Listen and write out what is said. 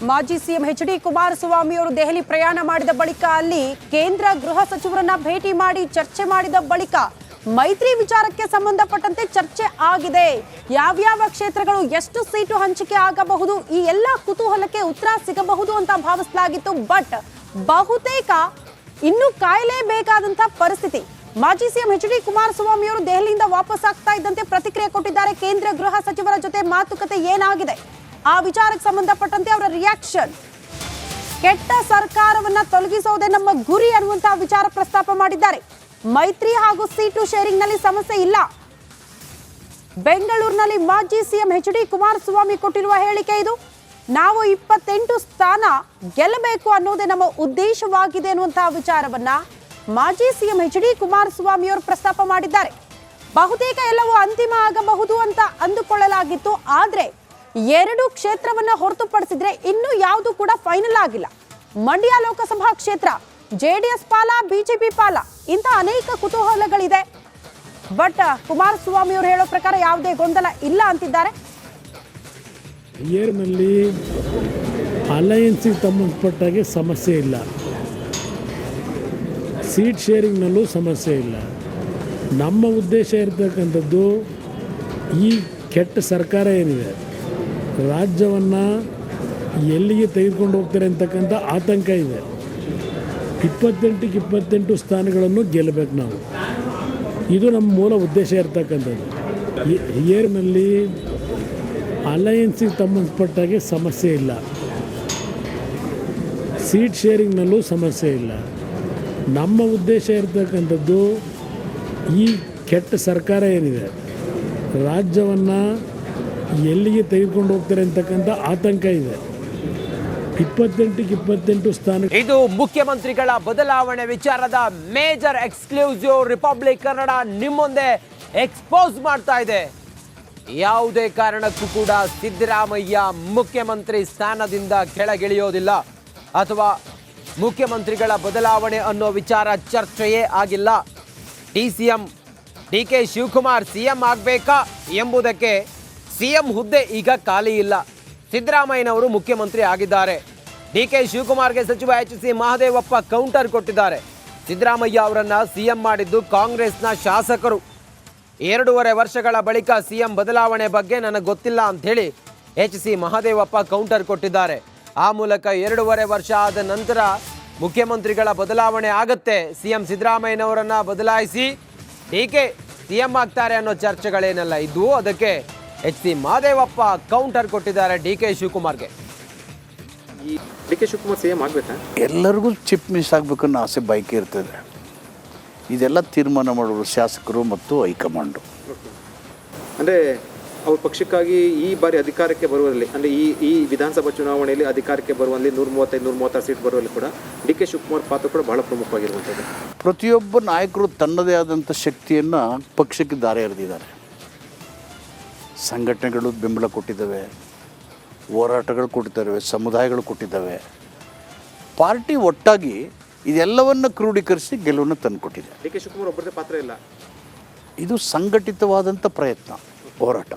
ಮಾಜಿ CM H D. Kumaraswamy ಅವರು ದೆಹಲಿ ಪ್ರಯಾಣ ಮಾಡಿದ ಬಳಿಕ ಅಲ್ಲಿ ಕೇಂದ್ರ ಗೃಹ ಸಚಿವರನ್ನ ಭೇಟಿ ಮಾಡಿ ಚರ್ಚೆ ಮಾಡಿದ ಬಳಿಕ ಮೈತ್ರಿ ವಿಚಾರಕ್ಕೆ ಸಂಬಂಧಪಟ್ಟಂತೆ ಚರ್ಚೆ ಆಗಿದೆ. ಯಾವ್ಯಾವ ಕ್ಷೇತ್ರಗಳು ಎಷ್ಟು ಸೀಟು ಹಂಚಿಕೆ ಆಗಬಹುದು, ಈ ಎಲ್ಲ ಕುತೂಹಲಕ್ಕೆ ಉತ್ತರ ಸಿಗಬಹುದು ಅಂತ ಭಾವಿಸಲಾಗಿತ್ತು. ಬಟ್ ಬಹುತೇಕ ಇನ್ನು ಕಾಯಲೇಬೇಕಾದಂತ ಪರಿಸ್ಥಿತಿ. ಮಾಜಿ ಸಿಎಂ ಎಚ್.ಡಿ. ಕುಮಾರಸ್ವಾಮಿ ಅವರು ದೆಹಲಿಯಿಂದ ವಾಪಸ್ ಆಗ್ತಾ ಇದ್ದಂತೆ ಪ್ರತಿಕ್ರಿಯೆ ಕೊಟ್ಟಿದ್ದಾರೆ. ಕೇಂದ್ರ ಗೃಹ ಸಚಿವರ ಜೊತೆ ಮಾತುಕತೆ ಏನಾಗಿದೆ, ಆ ವಿಚಾರಕ್ಕೆ ಸಂಬಂಧಪಟ್ಟಂತೆ ಅವರ ರಿಯಾಕ್ಷನ್. ಕೆಟ್ಟ ಸರ್ಕಾರವನ್ನ ತೊಲಗಿಸೋದೇ ನಮ್ಮ ಗುರಿ ಅನ್ನುವಂತಹ ವಿಚಾರ ಪ್ರಸ್ತಾಪ ಮಾಡಿದ್ದಾರೆ. ಮೈತ್ರಿ ಹಾಗೂ ಸೀಟು ಶೇರಿಂಗ್ ನಲ್ಲಿ ಸಮಸ್ಯೆ ಇಲ್ಲ. ಬೆಂಗಳೂರಿನಲ್ಲಿ ಮಾಜಿ ಸಿಎಂ ಎಚ್.ಡಿ. ಕುಮಾರಸ್ವಾಮಿ ಕೊಟ್ಟಿರುವ ಹೇಳಿಕೆ ಇದು. ನಾವು 28 ಸ್ಥಾನ ಗೆಲ್ಲಬೇಕು ಅನ್ನೋದೇ ನಮ್ಮ ಉದ್ದೇಶವಾಗಿದೆ ಅನ್ನುವಂತಹ ವಿಚಾರವನ್ನ ಮಾಜಿ ಸಿಎಂ ಎಚ್.ಡಿ. ಕುಮಾರಸ್ವಾಮಿ ಅವರು ಪ್ರಸ್ತಾಪ ಮಾಡಿದ್ದಾರೆ. ಬಹುತೇಕ ಎಲ್ಲವೂ ಅಂತಿಮ ಆಗಬಹುದು ಅಂತ ಅಂದುಕೊಳ್ಳಲಾಗಿತ್ತು. ಆದ್ರೆ 2 ಕ್ಷೇತ್ರವನ್ನ ಹೊರತುಪಡಿಸಿದ್ರೆ ಇನ್ನು ಯಾವುದು ಕೂಡ ಫೈನಲ್ ಆಗಿಲ್ಲ. ಮಂಡ್ಯ ಲೋಕಸಭಾ ಕ್ಷೇತ್ರ ಜೆಡಿಎಸ್ ಪಾಲ, ಬಿಜೆಪಿ ಪಾಲ, ಇಂಥ ಅನೇಕ ಕುತೂಹಲಗಳಿದೆ. ಬಟ್ ಕುಮಾರಸ್ವಾಮಿ ಅವರು ಹೇಳೋ ಪ್ರಕಾರ ಯಾವುದೇ ಗೊಂದಲ ಇಲ್ಲ ಅಂತಿದ್ದಾರೆ. ಏರ್ನಲ್ಲಿ ಅಲಯನ್ಸಿಗೆ ಸಂಬಂಧಪಟ್ಟಾಗೆ ಸಮಸ್ಯೆ ಇಲ್ಲ, ಸೀಟ್ ಶೇರಿಂಗ್ನಲ್ಲೂ ಸಮಸ್ಯೆ ಇಲ್ಲ. ನಮ್ಮ ಉದ್ದೇಶ ಇರತಕ್ಕಂಥದ್ದು ಈ ಕೆಟ್ಟ ಸರ್ಕಾರ ಏನಿದೆ, ರಾಜ್ಯವನ್ನು ಎಲ್ಲಿಗೆ ತೆಗೆದುಕೊಂಡು ಹೋಗ್ತಾರೆ ಅಂತಕ್ಕಂಥ ಆತಂಕ ಇದೆ. 28ಕ್ಕೆ 28 ಸ್ಥಾನಗಳನ್ನು ಗೆಲ್ಲಬೇಕು ನಾವು. ಇದು ನಮ್ಮ ಮೂಲ ಉದ್ದೇಶ ಇರ್ತಕ್ಕಂಥದ್ದು. ಏರ್ನಲ್ಲಿ ಅಲಯನ್ಸಿಗೆ ಸಂಬಂಧಪಟ್ಟಾಗೆ ಸಮಸ್ಯೆ ಇಲ್ಲ, ಸೀಟ್ ಶೇರಿಂಗ್ನಲ್ಲೂ ಸಮಸ್ಯೆ ಇಲ್ಲ. ನಮ್ಮ ಉದ್ದೇಶ ಇರತಕ್ಕಂಥದ್ದು ಈ ಕೆಟ್ಟ ಸರ್ಕಾರ ಏನಿದೆ, ರಾಜ್ಯವನ್ನು ಎಲ್ಲಿಗೆ ತೆಗೆದುಕೊಂಡು ಹೋಗ್ತಾರೆ ಅಂತಕ್ಕಂಥ ಆತಂಕ ಇದೆ. 28ಕ್ಕೆ 28 ಸ್ಥಾನ. ಇದು ಮುಖ್ಯಮಂತ್ರಿಗಳ ಬದಲಾವಣೆ ವಿಚಾರದ ಮೇಜರ್ ಎಕ್ಸ್ಕ್ಲೂಸಿವ್ ರಿಪಬ್ಲಿಕ್ ಕನ್ನಡ ನಿಮ್ಮೊಂದೆ ಎಕ್ಸ್ಪೋಸ್ ಮಾಡ್ತಾ ಇದೆ. ಯಾವುದೇ ಕಾರಣಕ್ಕೂ ಕೂಡ ಸಿದ್ದರಾಮಯ್ಯ ಮುಖ್ಯಮಂತ್ರಿ ಸ್ಥಾನದಿಂದ ಕೆಳಗಿಳಿಯೋದಿಲ್ಲ ಅಥವಾ ಮುಖ್ಯಮಂತ್ರಿಗಳ ಬದಲಾವಣೆ ಅನ್ನೋ ವಿಚಾರ ಚರ್ಚೆಯೇ ಆಗಿಲ್ಲ. ಡಿಸಿಎಂ ಡಿ.ಕೆ. ಶಿವಕುಮಾರ್ ಸಿಎಂ ಆಗಬೇಕಾ ಎಂಬುದಕ್ಕೆ ಸಿಎಂ ಹುದ್ದೆ ಈಗ ಖಾಲಿ ಇಲ್ಲ. ಸಿದ್ದರಾಮಯ್ಯನವರು ಮುಖ್ಯಮಂತ್ರಿ ಆಗಿದ್ದಾರೆ. ಡಿ.ಕೆ. ಶಿವಕುಮಾರ್ಗೆ ಸಚಿವ ಎಚ್.ಸಿ. ಮಹದೇವಪ್ಪ ಕೌಂಟರ್ ಕೊಟ್ಟಿದ್ದಾರೆ. ಸಿದ್ದರಾಮಯ್ಯ ಅವರನ್ನ ಸಿಎಂ ಮಾಡಿದ್ದು ಕಾಂಗ್ರೆಸ್ನ ಶಾಸಕರು. 2.5 ವರ್ಷಗಳ ಬಳಿಕ ಸಿಎಂ ಬದಲಾವಣೆ ಬಗ್ಗೆ ನನಗೆ ಗೊತ್ತಿಲ್ಲ ಅಂಥೇಳಿ ಎಚ್.ಸಿ. ಮಹದೇವಪ್ಪ ಕೌಂಟರ್ ಕೊಟ್ಟಿದ್ದಾರೆ. ಆ ಮೂಲಕ 2.5 ವರ್ಷ ಆದ ನಂತರ ಮುಖ್ಯಮಂತ್ರಿಗಳ ಬದಲಾವಣೆ ಆಗತ್ತೆ, ಸಿಎಂ ಸಿದ್ದರಾಮಯ್ಯನವರನ್ನ ಬದಲಾಯಿಸಿ ಡಿ.ಕೆ. ಸಿಎಂ ಆಗ್ತಾರೆ ಅನ್ನೋ ಚರ್ಚೆಗಳೇನೆಲ್ಲ ಇದ್ವು, ಅದಕ್ಕೆ ಎಚ್.ಸಿ. ಮಹದೇವಪ್ಪ ಕೌಂಟರ್ ಕೊಟ್ಟಿದ್ದಾರೆ ಡಿ.ಕೆ. ಶಿವಕುಮಾರ್ಗೆ. ಈ ಡಿ.ಕೆ. ಶಿವಕುಮಾರ್ ಸಿಎಂ ಆಗಬೇಕಾ? ಎಲ್ಲರಿಗೂ ಚೀಫ್ ಮಿನಿಸ್ಟರ್ ಆಗಬೇಕನ್ನೋ ಆಸೆ ಬಯಕೆ ಇರ್ತದೆ. ಇದೆಲ್ಲ ತೀರ್ಮಾನ ಮಾಡೋರು ಶಾಸಕರು ಮತ್ತು ಹೈಕಮಾಂಡು. ಅಂದರೆ ಅವ್ರ ಪಕ್ಷಕ್ಕಾಗಿ ಈ ಬಾರಿ ಅಧಿಕಾರಕ್ಕೆ ಬರುವಲ್ಲಿ, ಅಂದರೆ ಈ ವಿಧಾನಸಭಾ ಚುನಾವಣೆಯಲ್ಲಿ ಅಧಿಕಾರಕ್ಕೆ ಬರುವಲ್ಲಿ 135-136 ಸೀಟ್ ಬರುವಲ್ಲಿ ಕೂಡ ಡಿ.ಕೆ. ಶಿವಕುಮಾರ್ ಪಾತ್ರ ಕೂಡ ಬಹಳ ಪ್ರಮುಖವಾಗಿರುವಂಥದ್ದು. ಪ್ರತಿಯೊಬ್ಬ ನಾಯಕರು ತನ್ನದೇ ಆದಂಥ ಶಕ್ತಿಯನ್ನು ಪಕ್ಷಕ್ಕೆ ದಾರಿ ಎರೆದಿದ್ದಾರೆ. ಸಂಘಟನೆಗಳು ಬೆಂಬಲ ಕೊಟ್ಟಿದ್ದಾವೆ, ಹೋರಾಟಗಳು ಕೊಟ್ಟಿದ್ದಾವೆ, ಸಮುದಾಯಗಳು ಕೊಟ್ಟಿದ್ದಾವೆ. ಪಾರ್ಟಿ ಒಟ್ಟಾಗಿ ಇದೆಲ್ಲವನ್ನು ಕ್ರೋಢೀಕರಿಸಿ ಗೆಲುವನ್ನು ತಂದುಕೊಟ್ಟಿದೆ. ಡಿ.ಕೆ. ಶಿವಕುಮಾರ್ ಒಬ್ಬರದೇ ಪಾತ್ರ ಇಲ್ಲ. ಇದು ಸಂಘಟಿತವಾದಂಥ ಪ್ರಯತ್ನ, ಹೋರಾಟ.